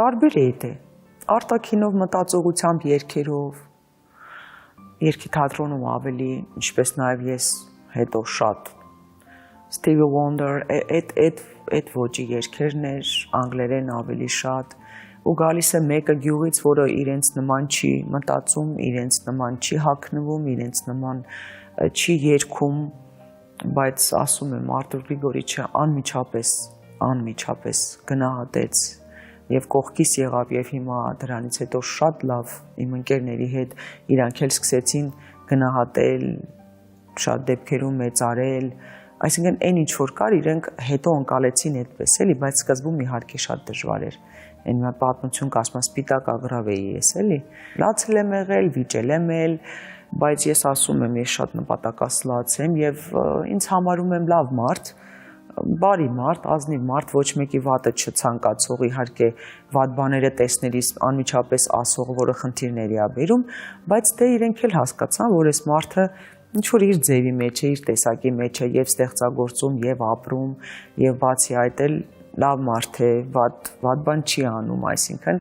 Տարբեր է դե։ Արտաքինով մտածողությամբ երգերով, երգի թատրոնում ավելի, ինչպես նաև ես հետո շատ Stevie Wonder, այդ ոճի երգերն էր, անգլերեն ավելի շատ, ու գալիս է մեկը գյուղից, որը իրենց նման չի մտածում, իրենց նման չի հագնվում, իրենց նման չի երգում, բայց ասում եմ Արտուր Գրիգորիչը անմիջապես գնահատեց եւ կողքից եղավ եւ հիմա դրանից հետո շատ լավ իմ ընկերների հետ իրանք էլ սկսեցին գնահատել, շատ դեպքերում մեծարել, այսինքն այն ինչ որ կար իրենք հետո ընկալեցին այդպես էլի, բայց սկզբում իհարկե շատ դժվար էր։ Այն մի պատմություն կասում սպիտակ ագրավ էի ես էլի, լացել եմ եղել, վիճել եմ էլ, բայց ես ասում եմ ես շատ նպատակասլաց եմ եւ ինձ համարում եմ լավ մարդ, բարի մարդ, ազնիվ մարդ, ոչ մեկի վատը չցանկացող, իհարկե վատ բաները տեսնելիս անմիջապես ասող, որը խնդիրների ա բերում, բայց դե իրենք էլ հասկացան, որ այս մարդը ինչ որ իր ձևի մեջ է, իր տեսակի մեջ է եւ ստեղծագործում եւ ապրում եւ բացի այդ էլ լավ մարդ է, վատ բան չի անում, այսինքն